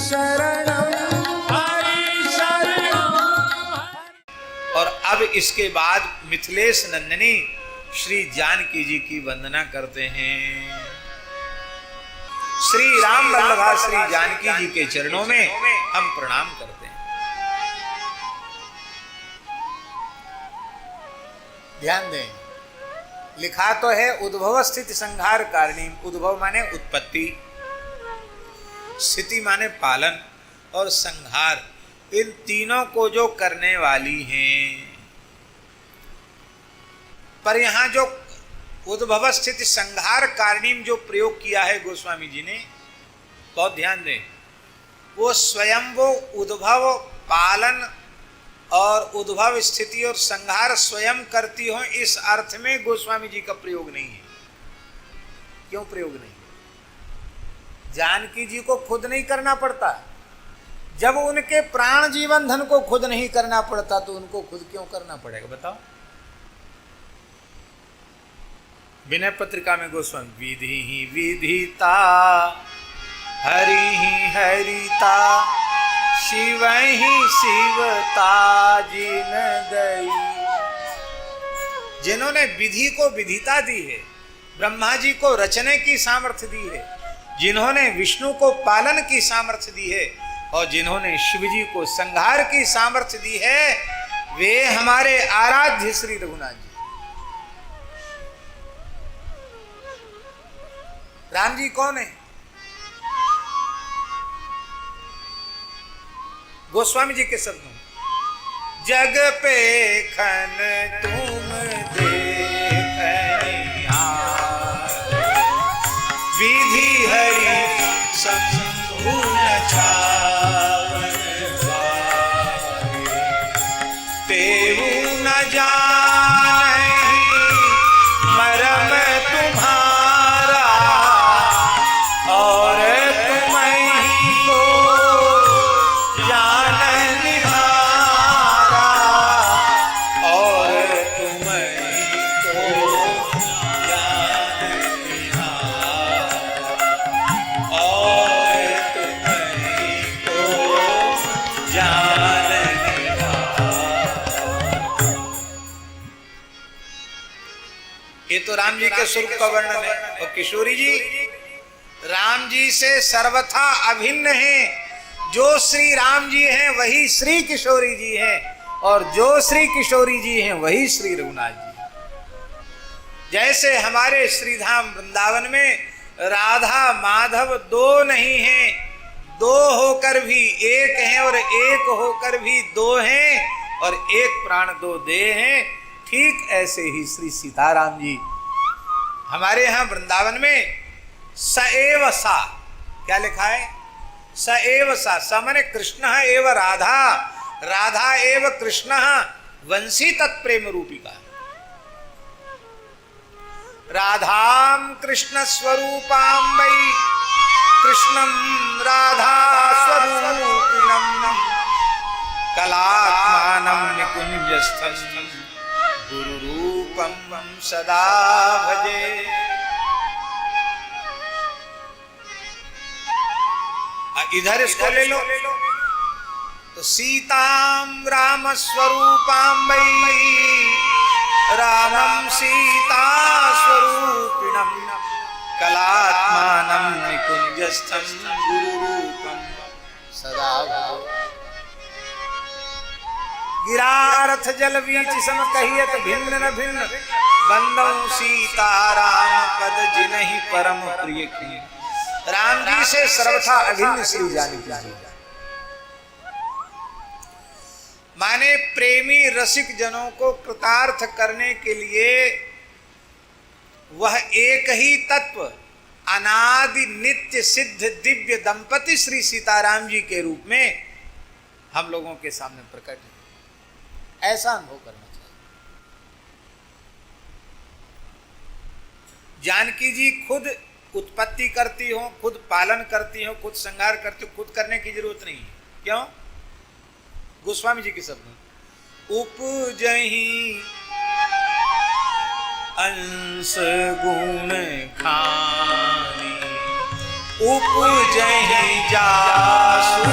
शरणम हरि शरणम। और अब इसके बाद मिथिलेश नंदिनी श्री जानकी जी की वंदना करते हैं। श्री राम वल्लभा श्री जानकी जी के चरणों में हम प्रणाम करते हैं। ध्यान दें, लिखा तो है उद्भव स्थिति संहार कारिणी। उद्भव माने उत्पत्ति, स्थिति माने पालन, और संहार, इन तीनों को जो करने वाली हैं। पर यहां जो उद्भव स्थिति संहार कारिणी जो प्रयोग किया है गोस्वामी जी ने, बहुत ध्यान दें, वो स्वयं वो उद्भव, पालन और उद्भव, स्थिति और संहार स्वयं करती हो, इस अर्थ में गोस्वामी जी का प्रयोग नहीं है। क्यों प्रयोग नहीं? जानकी जी को खुद नहीं करना पड़ता। जब उनके प्राण जीवन धन को खुद नहीं करना पड़ता तो उनको खुद क्यों करना पड़ेगा, बताओ। विनय पत्रिका में गोस्वामी, विधि ही विधिता हरि ही हरिता शिव ही शिवता जिन दई। जिन्होंने विधि को विधिता दी है, ब्रह्मा जी को रचने की सामर्थ्य दी है, जिन्होंने विष्णु को पालन की सामर्थ्य दी है, और जिन्होंने शिव जी को संहार की सामर्थ्य दी है, वे हमारे आराध्य श्री रघुनाथ जी। राम जी कौन है? गोस्वामी जी के शब्दों, जग पे खन तुम विधि हरि संपूर्ण छावन तेऊ न जानहि मरम तुम्हारा, और तुम ही को जान निहारा, और तुम ही को जान निहारा, और तुम ही को जान निहारा। ये तो राम जी के स्वरूप का वर्णन है। और किशोरी जी राम जी से सर्वथा अभिन्न हैं। जो श्री राम जी हैं वही श्री किशोरी जी हैं, और जो श्री किशोरी जी हैं वही श्री रघुनाथ जी। जैसे हमारे श्रीधाम वृंदावन में राधा माधव दो नहीं हैं, दो होकर भी एक हैं, और एक होकर भी दो हैं, और एक प्राण दो देह हैं। ठीक ऐसे ही श्री सीताराम जी हमारे यहाँ वृंदावन में स एव सा, क्या लिखा है? स एव सा, स माने कृष्ण एव राधा, राधा एव कृष्ण वंशी तत्प्रेम रूपिका। राधाम कृष्ण स्वरूपाम वै कृष्णम राधा स्वरूपिणम कलात्मानं निकुंजस्थं गुरु रूपम सदा भजे। इधर इसको ले लो तो सीताम राम स्वरूपाम वै रामम सीता स्वरूपिणम कलात्मानं निकुंजस्थं गुरुरूपं सदा भजे। गिरारथ जल बीच सम कहियत भिन्न न भिन्न बंदौ सीताराम पद जिनहि परम प्रिय किए। राम जी से सर्वथा अभिन्न श्री जानकी जी, माने प्रेमी रसिक जनों को कृतार्थ करने के लिए वह एक ही तत्व अनादि नित्य सिद्ध दिव्य दंपति श्री सीताराम जी के रूप में हम लोगों के सामने प्रकट है। ऐसा अनुभव करना चाहिए। जानकी जी खुद उत्पत्ति करती हो, खुद पालन करती हो, खुद संहार करती हो, खुद करने की जरूरत नहीं है। क्यों? गोस्वामी जी के शब्द, उपजहि अंश गुण खानी उपजहि जासु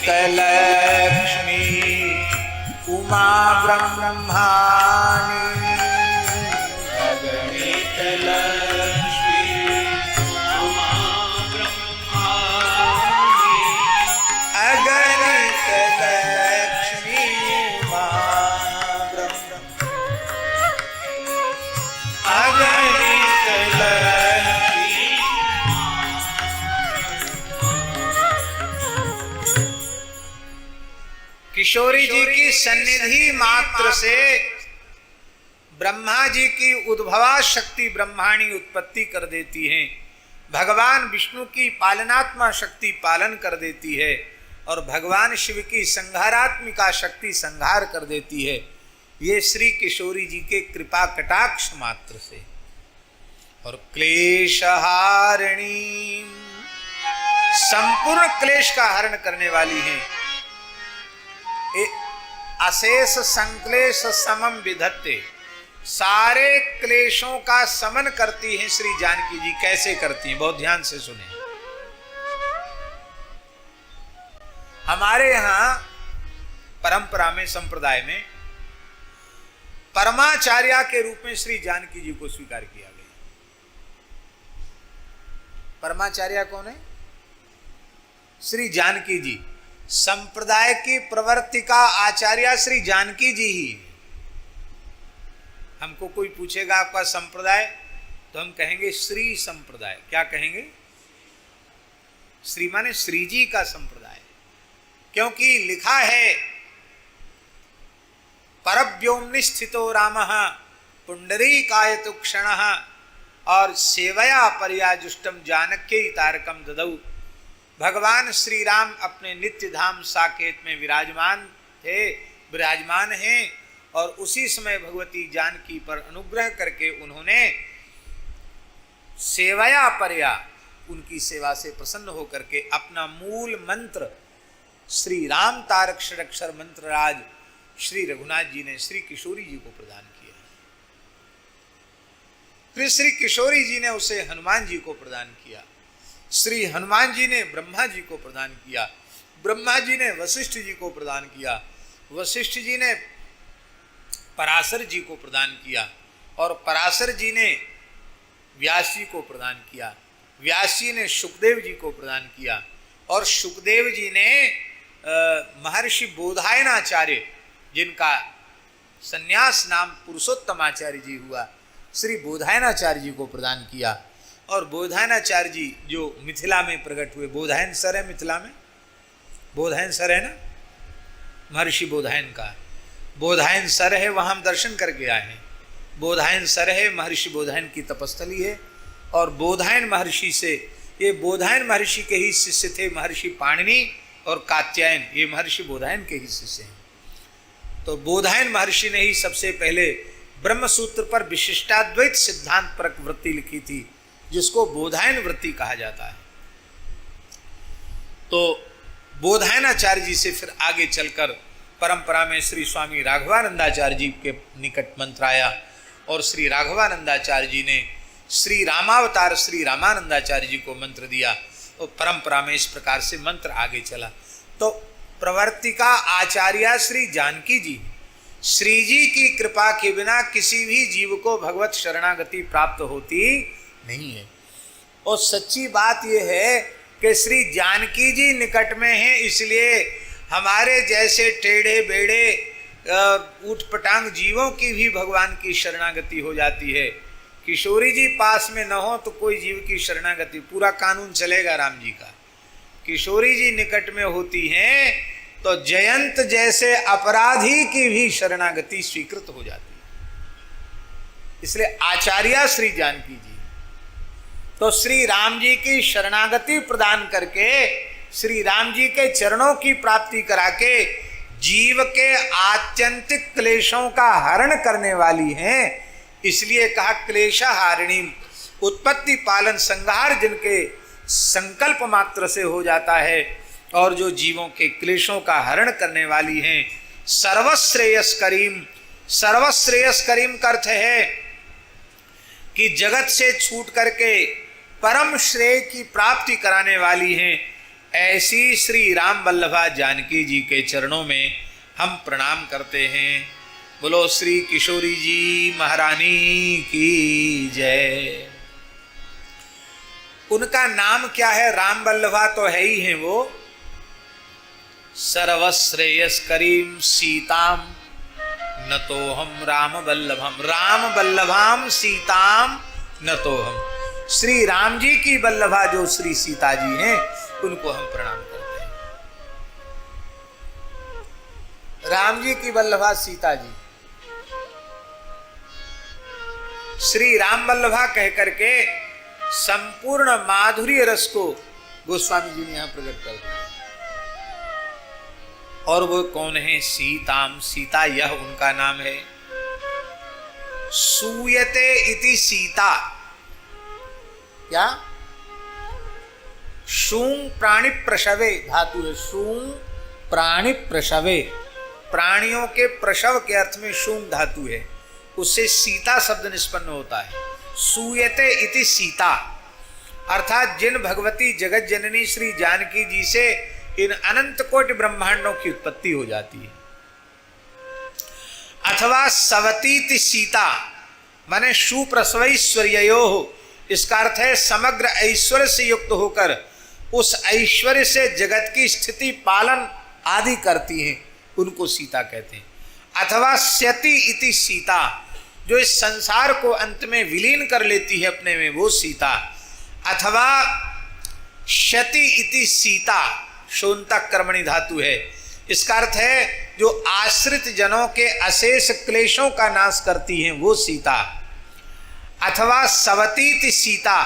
लक्ष्मी उमा ब्रह्माणी अगणित लक्ष्मी उमा ब्रह्माणी अगणित लक्ष्मी उमा अगणित लक्ष्मी। किशोरी जी की सन्निधि मात्र से ब्रह्मा जी की उद्भवा शक्ति ब्रह्माणी उत्पत्ति कर देती है, भगवान विष्णु की पालनात्मा शक्ति पालन कर देती है और भगवान शिव की संहारात्मिका शक्ति संहार कर देती है। ये श्री किशोरी जी के कृपा कटाक्ष मात्र से। और क्लेशहारिणी, संपूर्ण क्लेश का हरण करने वाली है। अशेष संक्लेश समम विधत्ते, सारे क्लेशों का समन करती हैं श्री जानकी जी। कैसे करती हैं, बहुत ध्यान से सुने। हमारे यहां परंपरा में, संप्रदाय में परमाचार्य के रूप में श्री जानकी जी को स्वीकार किया गया। परमाचार्य कौन है? श्री जानकी जी। संप्रदाय की प्रवर्तिका आचार्य श्री जानकी जी ही। हमको कोई पूछेगा आपका संप्रदाय, तो हम कहेंगे श्री संप्रदाय। क्या कहेंगे? श्री माने श्री जी का संप्रदाय। क्योंकि लिखा है परव्योम्नि स्थितो रामः पुंडरीकायतु क्षणः और सेवया पर्याजुष्टम जानक्यै तारकम ददौ। भगवान श्री राम अपने नित्य धाम साकेत में विराजमान हैं और उसी समय भगवती जानकी पर अनुग्रह करके उन्होंने सेवया पर्या, उनकी सेवा से प्रसन्न होकर के अपना मूल मंत्र श्री राम तारक षडक्षर मंत्र राज श्री रघुनाथ जी ने श्री किशोरी जी को प्रदान किया। फिर श्री किशोरी जी ने उसे हनुमान जी को प्रदान किया। श्री हनुमान जी ने ब्रह्मा जी को प्रदान किया। ब्रह्मा जी ने वशिष्ठ जी को प्रदान किया। वशिष्ठ जी ने पराशर जी को प्रदान किया और पराशर जी ने व्यास जी को प्रदान किया। व्यास जी ने सुखदेव जी को प्रदान किया और सुखदेव जी ने महर्षि बोधायनाचार्य, जिनका संन्यास नाम पुरुषोत्तमाचार्य जी हुआ, श्री बोधायनाचार्य जी को प्रदान किया। और बोधायनाचार्य जी जो मिथिला में प्रकट हुए, बोधायन सर है मिथिला में, बोधायन सर है ना, महर्षि बोधायन का बोधायन सर है, वहाँ हम दर्शन करके आए हैं। बोधायन सर है, महर्षि बोधायन की तपस्थली है। और बोधायन महर्षि से, ये बोधायन महर्षि के ही शिष्य थे महर्षि पाणिनि और कात्यायन, ये महर्षि बोधायन के ही शिष्य हैं। तो बोधायन महर्षि ने ही सबसे पहले ब्रह्मसूत्र पर विशिष्टाद्वैत सिद्धांत पर वृत्ति लिखी थी, जिसको बोधायन वृत्ति कहा जाता है। तो बोधायनाचार्य जी से फिर आगे चलकर परंपरा में श्री स्वामी राघवानंदाचार्य जी के निकट मंत्र आया और श्री राघवानंदाचार्य जी ने श्री रामावतार श्री रामानंदाचार्य जी को मंत्र दिया और परंपरा में इस प्रकार से मंत्र आगे चला। तो प्रवर्तिका आचार्य श्री जानकी जी, श्री जी की कृपा के बिना किसी भी जीव को भगवत शरणागति प्राप्त होती नहीं है। और सच्ची बात यह है कि श्री जानकी जी निकट में हैं, इसलिए हमारे जैसे टेढ़े बेड़े ऊट पटांग जीवों की भी भगवान की शरणागति हो जाती है। किशोरी जी पास में न हो तो कोई जीव की शरणागति, पूरा कानून चलेगा राम जी का। किशोरी जी निकट में होती हैं तो जयंत जैसे अपराधी की भी शरणागति स्वीकृत हो जाती है। इसलिए आचार्य श्री जानकी जी तो श्री राम जी की शरणागति प्रदान करके, श्री राम जी के चरणों की प्राप्ति करा के जीव के आत्यंतिक क्लेशों का हरण करने वाली हैं। इसलिए कहा क्लेशहारिणी, उत्पत्ति पालन संहार जिनके संकल्प मात्र से हो जाता है और जो जीवों के क्लेशों का हरण करने वाली हैं। सर्वश्रेयस करीम, सर्वश्रेयस करीम का अर्थ है कि जगत से छूट करके परम श्रेय की प्राप्ति कराने वाली हैं। ऐसी श्री राम वल्लभा जानकी जी के चरणों में हम प्रणाम करते हैं। बोलो श्री किशोरी जी महारानी की जय। उनका नाम क्या है? राम वल्लभा तो है ही है वो। सर्वश्रेयस करीम सीताम न तो हम राम वल्लभम, राम वल्लभाम सीताम न तो हम। श्री राम जी की वल्लभा जो श्री सीता जी हैं, उनको हम प्रणाम करते हैं। राम जी की वल्लभा सीता जी, श्री राम वल्लभा कह करके संपूर्ण माधुर्य रस को गोस्वामी जी ने यहां प्रकट कर दिया। और वो कौन है? सीताम, सीता यह उनका नाम है। सूयते इति सीता, क्या? शूं प्राणी प्रसवे धातु है। शूं प्राणी प्रसवे, प्राणियों के प्रसव के अर्थ में शूं धातु है, उससे सीता शब्द निष्पन्न होता है। सूयते इति सीता, अर्थात जिन भगवती जगत जननी श्री जानकी जी से इन अनंत कोटि ब्रह्मांडों की उत्पत्ति हो जाती है। अथवा सवतीति सीता, माने सुप्रसवैश्वर्यो, इसका अर्थ है समग्र ऐश्वर्य से युक्त होकर उस ऐश्वर्य से जगत की स्थिति पालन आदि करती हैं, उनको सीता कहते हैं। अथवा स्यति इति सीता, जो इस संसार को अंत में विलीन कर लेती है अपने में, वो सीता। अथवा शति इति सीता, शोन्तक कर्मणि धातु है, इसका अर्थ है जो आश्रित जनों के अशेष क्लेशों का नाश करती हैं, वो सीता। अथवा सवतीति सीता,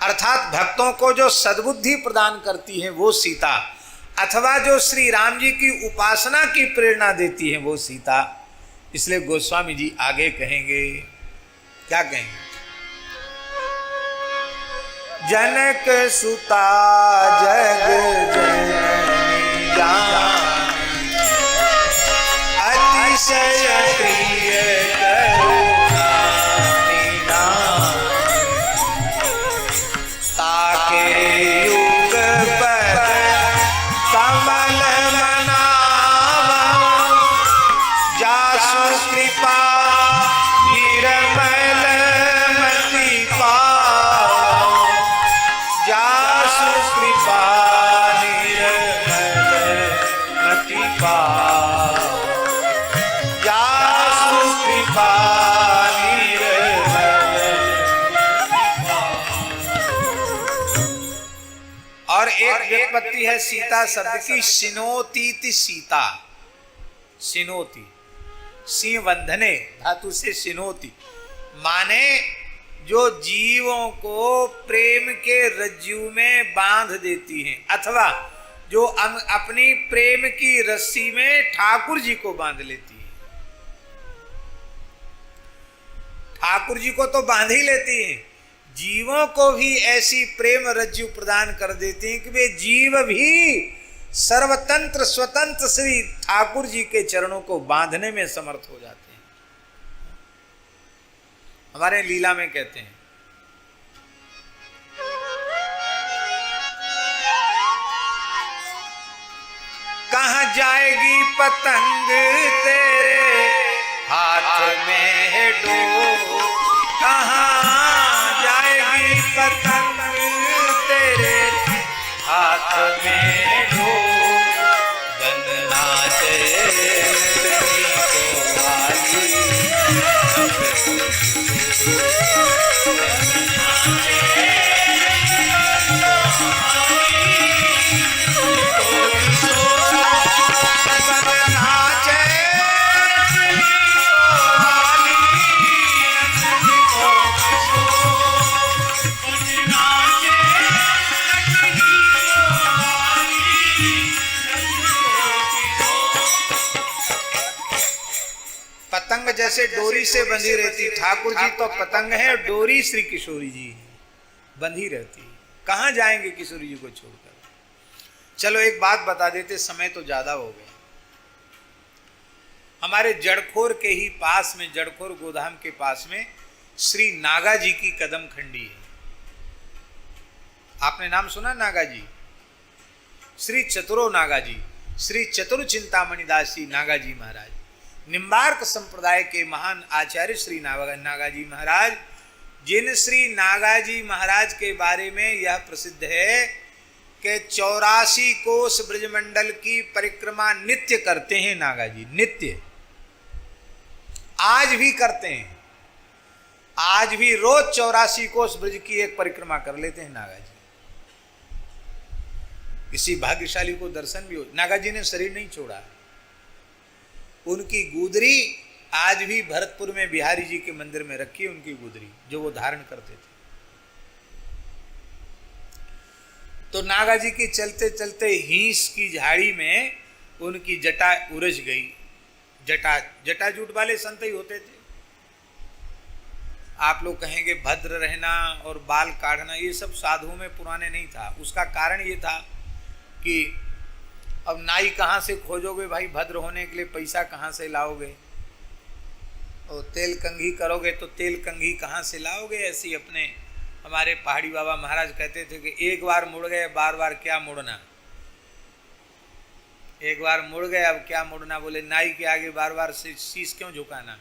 अर्थात भक्तों को जो सद्बुद्धि प्रदान करती है, वो सीता। अथवा जो श्री राम जी की उपासना की प्रेरणा देती है, वो सीता। इसलिए गोस्वामी जी आगे कहेंगे, क्या कहेंगे? जनक सुता जग जननी जान, अतिशय प्रिय करुणा निधान, ताके युग पद कमल मनावा, जासु कृपा निर्मल मति पाओ, जासु कृपा निर्मल मति पाओ, जासु कृपा निर्मल मति पाओ। और एक व्युत्पत्ति है सीता शब्द की, सिनोतीति सीता। सिनोती, सिंह बंधने धातु से सिनोती, माने जो जीवों को प्रेम के रज्जू में बांध देती हैं, अथवा जो अपनी प्रेम की रस्सी में ठाकुर जी को बांध लेती है। ठाकुर जी को तो बांध ही लेती हैं, जीवों को भी ऐसी प्रेम रज्जू प्रदान कर देती हैं कि वे जीव भी सर्वतंत्र स्वतंत्र श्री ठाकुर जी के चरणों को बांधने में समर्थ हो जाते हैं। हमारे लीला में कहते हैं, कहाँ जाएगी पतंग तेरे हाथ में है डोर, कहाँ जाएगी पतंग तेरे हाथ में पतंग जैसे डोरी से बंधी रहती, ठाकुर जी तो पतंग है, डोरी श्री किशोरी जी बंधी रहती। कहाँ जाएंगे किशोरी जी को छोड़कर? चलो एक बात बता देते, समय तो ज्यादा हो गया। हमारे जड़खोर के ही पास में, जड़खोर गोधाम के पास में श्री नागा जी की कदम खंडी है। आपने नाम सुना नागा जी? श्री चतुरो नागा जी, श्री चतुर चिंतामणि दास जी नागा जी महाराज, निम्बार्क संप्रदाय के महान आचार्य श्री नागा जी महाराज, जिन श्री नागा जी महाराज के बारे में यह प्रसिद्ध है कि 84 कोस ब्रजमंडल की परिक्रमा नित्य करते हैं नागा जी, नित्य, आज भी करते हैं, आज भी रोज 84 कोस ब्रज की एक परिक्रमा कर लेते हैं नागा जी। किसी भाग्यशाली को दर्शन भी हो, नागा जी ने शरीर नहीं छोड़ा, उनकी गुदरी आज भी भरतपुर में बिहारी जी के मंदिर में रखी है, उनकी गुदरी जो वो धारण करते थे। तो नागा जी की चलते चलते हींस की झाड़ी में उनकी जटा उलझ गई, जटाजूट वाले संत ही होते थे। आप लोग कहेंगे भद्र रहना और बाल काटना ये सब साधुओं में पुराने नहीं था। उसका कारण ये था कि अब नाई कहाँ से खोजोगे भाई, भद्र होने के लिए पैसा कहाँ से लाओगे, और तेल कंघी करोगे तो तेल कंघी कहाँ से लाओगे। ऐसे ही अपने हमारे पहाड़ी बाबा महाराज कहते थे कि एक बार मुड़ गए बार बार क्या मुड़ना, एक बार मुड़ गए अब क्या मुड़ना। बोले नाई के आगे बार बार शीश क्यों झुकाना,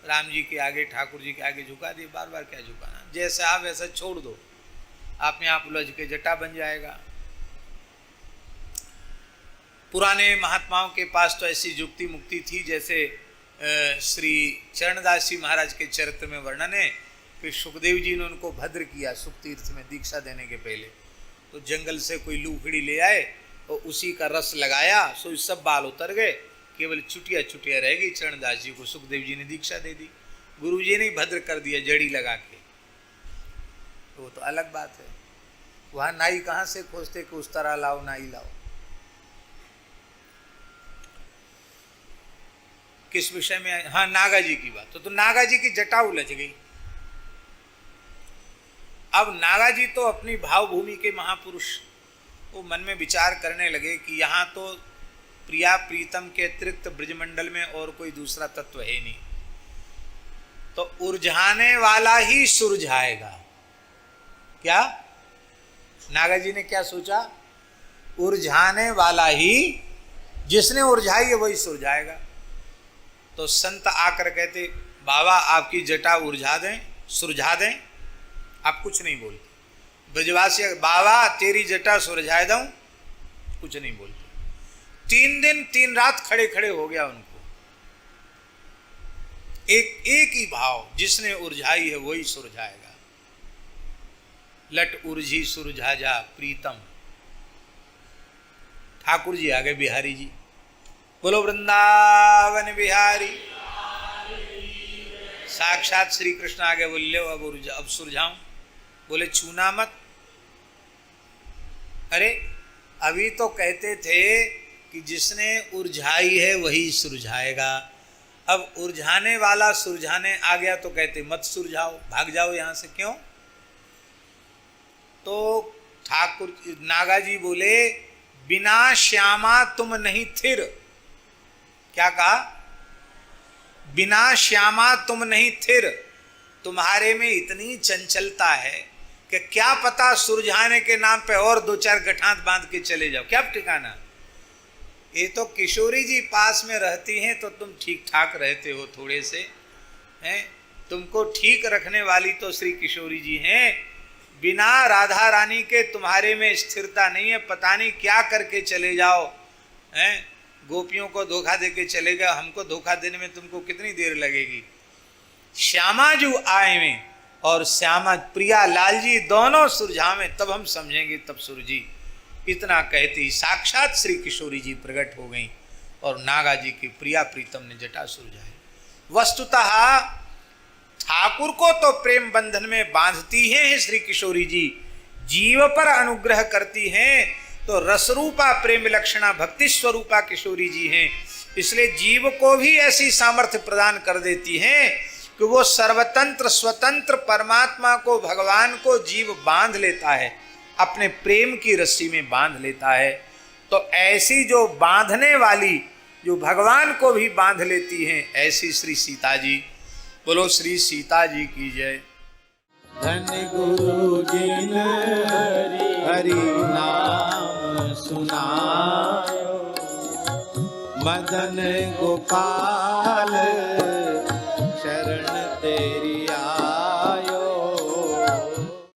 राम जी के आगे ठाकुर जी के आगे झुका दिए, बार बार क्या झुकाना, जैसा आप वैसा छोड़ दो, आप में आप उलझ के जटा बन जाएगा। पुराने महात्माओं के पास तो ऐसी युक्ति मुक्ति थी, जैसे श्री चरणदास जी महाराज के चरित्र में वर्णन है कि सुखदेव जी ने उनको भद्र किया सुख तीर्थ में दीक्षा देने के पहले। तो जंगल से कोई लूखड़ी ले आए और उसी का रस लगाया, सो सब बाल उतर गए, केवल चुटिया चुटिया रह गई। चरणदास जी को सुखदेव जी ने दीक्षा दे दी, गुरु जी ने भद्र कर दिया जड़ी लगा के। तो वो तो अलग बात है, वहां नाई कहाँ से खोजते कि उस तरह लाओ नाई लाओ। किस विषय में, हाँ नागा जी की बात। तो नागा जी की जटा उलझ गई। अब नागा जी तो अपनी भावभूमि के महापुरुष, वो मन में विचार करने लगे कि यहाँ तो प्रिया प्रीतम के अतिरिक्त ब्रजमंडल में और कोई दूसरा तत्व है नहीं, तो उलझाने वाला ही सुलझाएगा। क्या नागा जी ने क्या सोचा, उलझाने वाला ही, जिसने उलझाई है वही सुलझाएगा। तो संत आकर कहते बाबा आपकी जटा उलझा दें, सुलझा दें। आप कुछ नहीं बोलते। ब्रजवासी बाबा तेरी जटा सुलझा दूं, कुछ नहीं बोलते। 3 दिन 3 रात खड़े खड़े हो गया उनको। एक ही भाव, जिसने उलझाई है वही सुलझाएगा। लट उलझी सुलझा जा प्रीतम। ठाकुर जी आ गए, बिहारी जी, बोलो वृंदावन बिहारी। साक्षात श्री कृष्ण आ गए, बोले अब सुलझाऊं। बोले छूना मत। अरे अभी तो कहते थे कि जिसने उलझाई है वही सुलझाएगा, अब उलझाने वाला सुलझाने आ गया तो कहते मत सुलझाओ, भाग जाओ यहां से। क्यों? तो ठाकुर नागा जी बोले बिना श्यामा तुम नहीं थिर। क्या कहा? बिना श्यामा तुम नहीं थिर। तुम्हारे में इतनी चंचलता है कि क्या पता सुलझाने के नाम पे और 2-4 गठांत बांध के चले जाओ, क्या ठिकाना। ये तो किशोरी जी पास में रहती हैं तो तुम ठीक ठाक रहते हो थोड़े से हैं, तुमको ठीक रखने वाली तो श्री किशोरी जी हैं। बिना राधा रानी के तुम्हारे में स्थिरता नहीं है, पता नहीं क्या करके चले जाओ हैं। गोपियों को धोखा देके चले गए, हमको धोखा देने में तुमको कितनी देर लगेगी। श्यामा जी आए में और श्यामा प्रिया लाल जी दोनों सुलझावे, तब हम समझेंगे, तब सुरजी। इतना कहती साक्षात श्री किशोरी जी प्रकट हो गई और नागा जी की प्रिया प्रीतम ने जटा सुलझाई। वस्तुतः ठाकुर को तो प्रेम बंधन में बांधती हैं श्री किशोरी जी, जीव पर अनुग्रह करती हैं तो रसरूपा प्रेम लक्षणा भक्ति स्वरूपा किशोरी जी हैं। इसलिए जीव को भी ऐसी सामर्थ्य प्रदान कर देती हैं कि वो सर्वतंत्र स्वतंत्र परमात्मा को, भगवान को जीव बांध लेता है, अपने प्रेम की रस्सी में बांध लेता है। तो ऐसी जो बांधने वाली, जो भगवान को भी बांध लेती हैं, ऐसी श्री सीता जी। बोलो श्री सीता जी की जय। धन गुरु जिन हरि नाम सुनायो मदन गोपाल शरण तेरी